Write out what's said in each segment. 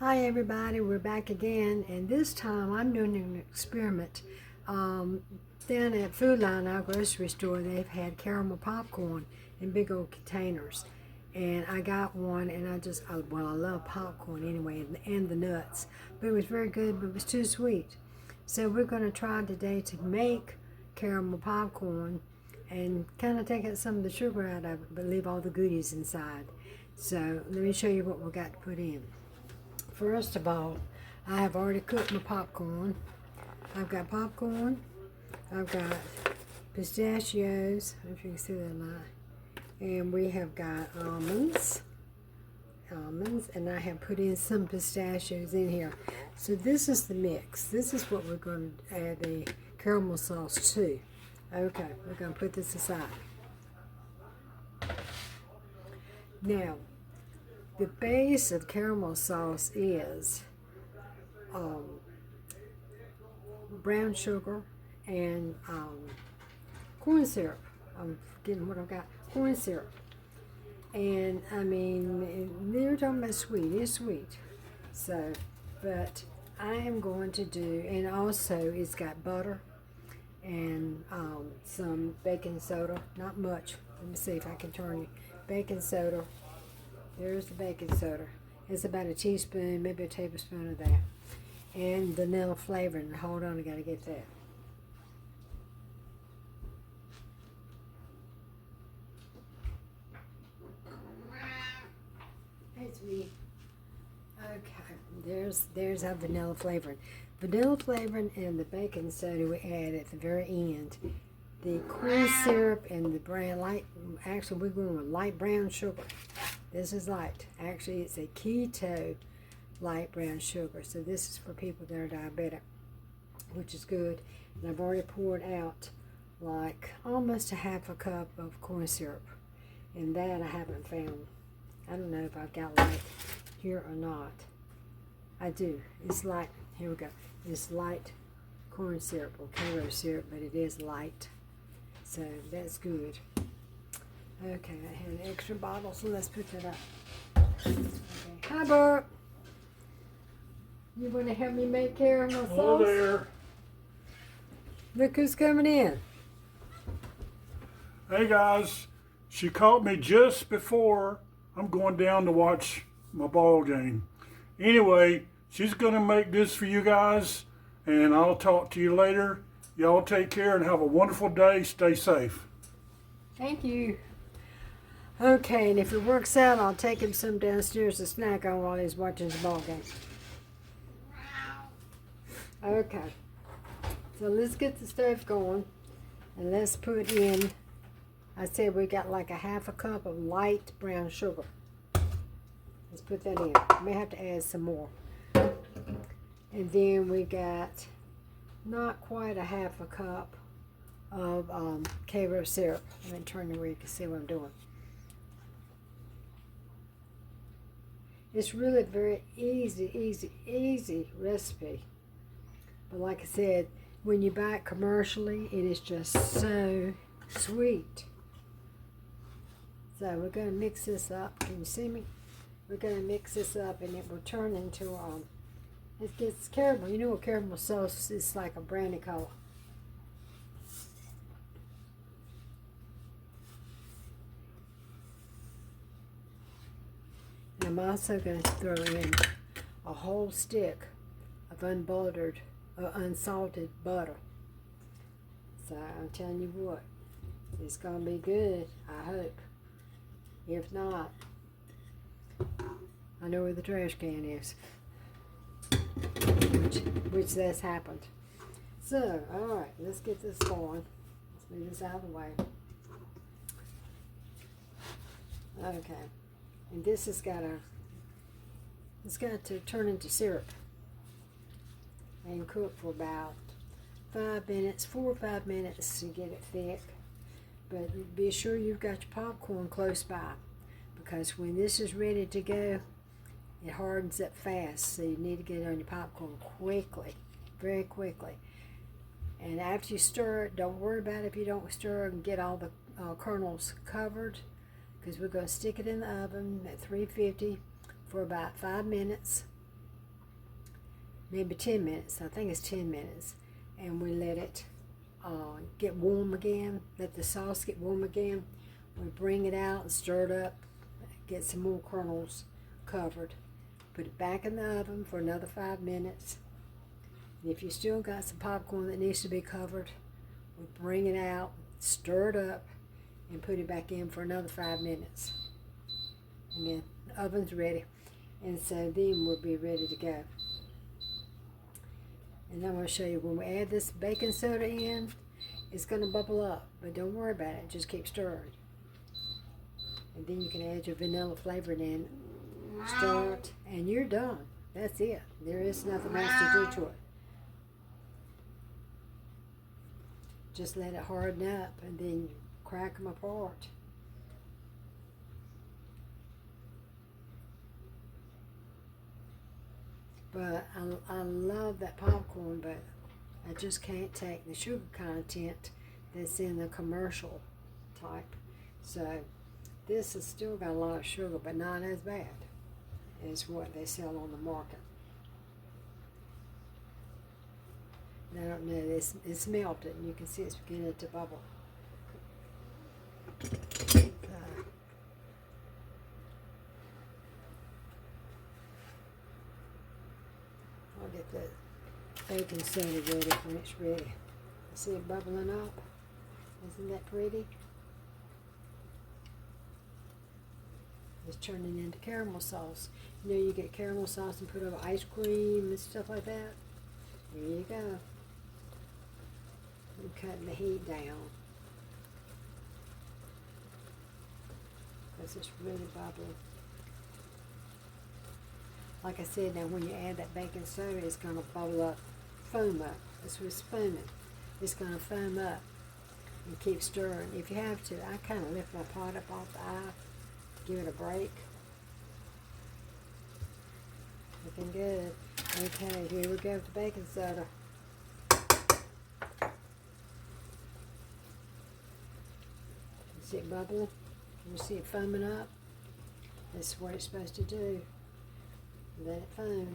Hi everybody, we're back again, and this time I'm doing an experiment. Down at Food Line, our grocery store, they've had caramel popcorn in big old containers, and I got one, and I love popcorn anyway, and the nuts, but it was very good, but it was too sweet. So we're going to try today to make caramel popcorn and kind of take out some of the sugar out of it, but leave all the goodies inside. So let me show you what we got to put in. First of all, I have already cooked my popcorn. I've got popcorn, I've got pistachios, if you can see that or not, and we have got almonds, and I have put in some pistachios in here. So this is the mix. This is what we're going to add the caramel sauce to. Okay, we're going to put this aside. Now, the base of caramel sauce is brown sugar and corn syrup. I'm forgetting what I've got. Corn syrup. And I mean, they're talking about sweet. It's sweet. So, but I am going to do, and also it's got butter and some baking soda. Not much. Let me see if I can turn it. Baking soda. There's the baking soda. It's about a teaspoon, maybe a tablespoon of that. And vanilla flavoring. Hold on, I gotta get that. Hey, sweetie. Okay, there's our vanilla flavoring. Vanilla flavoring and the baking soda we add at the very end. The corn syrup and the brown light, actually we're going with light brown sugar. This is light. Actually, it's a keto light brown sugar. So this is for people that are diabetic, which is good. And I've already poured out like almost a half a cup of corn syrup. And that I haven't found. I don't know if I've got light here or not. I do. It's light. Here we go. It's light corn syrup or Karo syrup, but it is light. So that's good. Okay, I had an extra bottle, so let's put that up. Okay. Hi, Bert. You want to help me make caramel sauce? Hello there. Look who's coming in. Hey guys, she caught me just before I'm going down to watch my ball game. Anyway, she's going to make this for you guys, and I'll talk to you later. Y'all take care and have a wonderful day. Stay safe. Thank you. Okay, and if it works out, I'll take him some downstairs to snack on while he's watching the ball game. Okay, so let's get the stove going, and let's put in, I said we got like a half a cup of light brown sugar. Let's put that in. May have to add some more. And then we got not quite a half a cup of Karo syrup. Let me turn it where you can see what I'm doing. It's really very easy recipe. But like I said, when you buy it commercially, it is just so sweet. So we're going to mix this up. Can you see me? We're going to mix this up, and it will turn into, it gets caramel. You know what caramel sauce is, like a brandy color. And I'm also going to throw in a whole stick of unbuttered or unsalted butter. So I'm telling you what, it's going to be good, I hope. If not, I know where the trash can is, which that's happened. So, alright, let's get this going. Let's move this out of the way. Okay, and this has got to turn into syrup and cook for about 5 minutes, 4 or 5 minutes to get it thick. But be sure you've got your popcorn close by, because when this is ready to go, it hardens up fast, so you need to get it on your popcorn quickly, very quickly. And after you stir it, don't worry about it if you don't stir and get all the kernels covered, because we're going to stick it in the oven at 350 for about 5 minutes. maybe 10 minutes. I think it's 10 minutes. And we let it get warm again, let the sauce get warm again. We bring it out and stir it up, get some more kernels covered. Put it back in the oven for another 5 minutes. And if you still got some popcorn that needs to be covered, we bring it out, stir it up, and put it back in for another 5 minutes. And then the oven's ready. And so then we'll be ready to go. And I'm going to show you when we add this baking soda in, it's going to bubble up. But don't worry about it, just keep stirring. And then you can add your vanilla flavoring in, stir it, and you're done. That's it. There is nothing else to do to it. Just let it harden up and then you crack them apart. But I love that popcorn, but I just can't take the sugar content that's in the commercial type. So this has still got a lot of sugar, but not as bad as what they sell on the market. And I don't know, it's melted and you can see it's beginning to bubble. I'll get the baking soda ready when it's ready. See it bubbling up? Isn't that pretty? It's turning into caramel sauce. You know, you get caramel sauce and put over ice cream and stuff like that. There you go. I'm cutting the heat down because it's really bubbling. Like I said, now when you add that baking soda, it's going to bubble up, foam up. That's what it's foaming. It's going to foam up and keep stirring. If you have to, I kind of lift my pot up off the eye to give it a break. Looking good. Okay, here we go with the baking soda. See it bubbling? Can you see it foaming up? That's what it's supposed to do. Let it foam.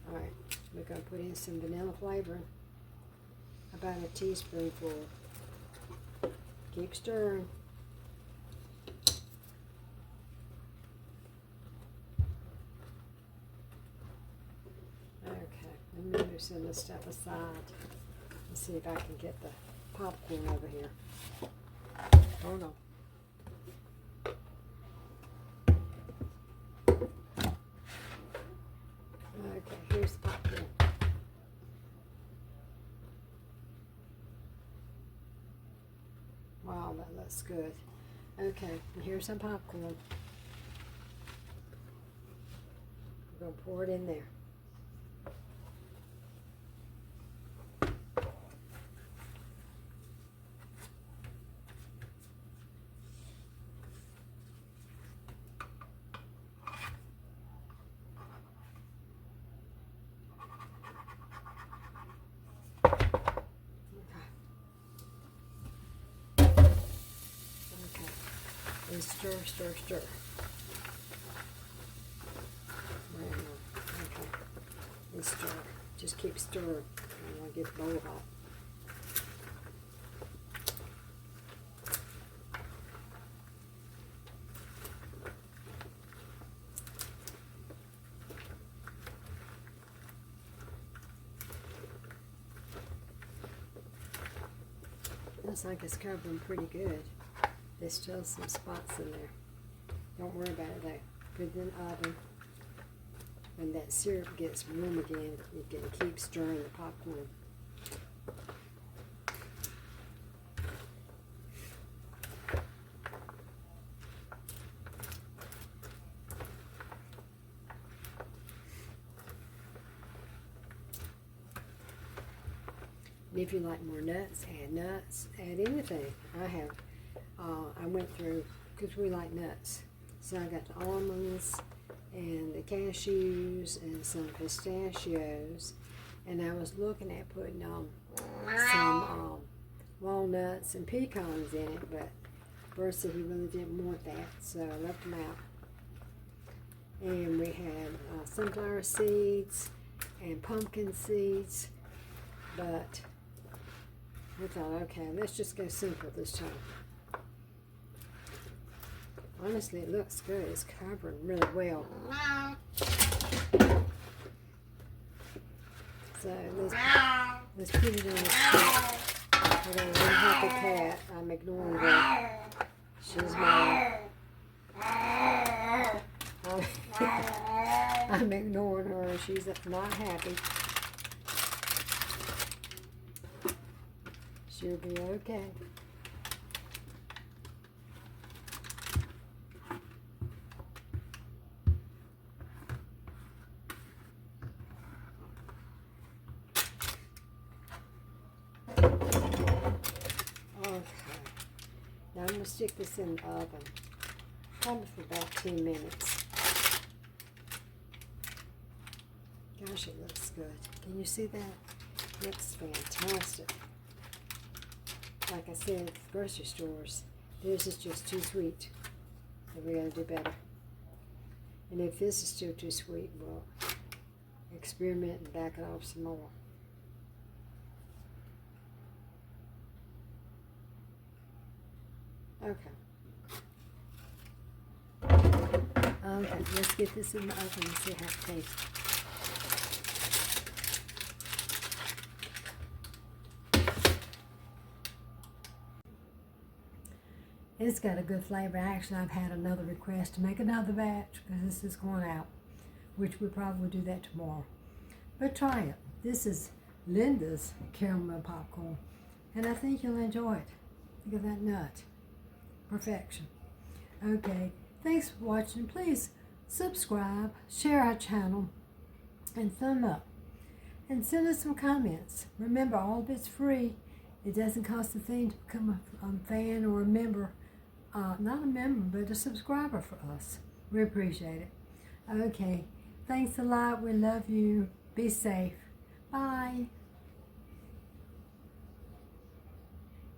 Alright, we're going to put in some vanilla flavoring. About a teaspoonful. Keep stirring. Okay, let me move some of this stuff aside. Let's see if I can get the popcorn over here. Hold on. Okay, here's the popcorn. Wow, that looks good. Okay, and here's some popcorn. We're going to pour it in there. And stir, stir, stir. Okay. And stir. Just keep stirring. I want to get the bowl hot. Looks like it's covering pretty good. There's still some spots in there. Don't worry about it though. Put it in the oven. When that syrup gets warm again, you can keep stirring the popcorn. And if you like more nuts, add anything. I went through, because we like nuts. So I got the almonds and the cashews and some pistachios. And I was looking at putting some walnuts and pecans in it, but Bert said he really didn't want that, so I left them out. And we had sunflower seeds and pumpkin seeds, but we thought, okay, let's just go simple this time. Honestly, it looks good. It's covering really well. So let's put it on the stick. I got an unhappy cat. I'm ignoring her. She's mine. I'm ignoring her. She's not happy. She'll be okay. Okay. Now I'm going to stick this in the oven. Probably for about 10 minutes. Gosh, it looks good. Can you see that? Looks fantastic. Like I said, at the grocery stores, this is just too sweet. So we got to do better. And if this is still too sweet, we'll experiment and back it off some more. Okay. Okay, let's get this in the oven and see how it tastes. It's got a good flavor. Actually, I've had another request to make another batch because this is going out, which we'll probably do that tomorrow. But try it. This is Linda's caramel popcorn, and I think you'll enjoy it. Look at that nut. Perfection. Okay, thanks for watching. Please subscribe, share our channel, and thumb up. And send us some comments. Remember, all of it's free. It doesn't cost a thing to become a fan or a member. Not a member, but a subscriber for us. We appreciate it. Okay, thanks a lot. We love you. Be safe. Bye.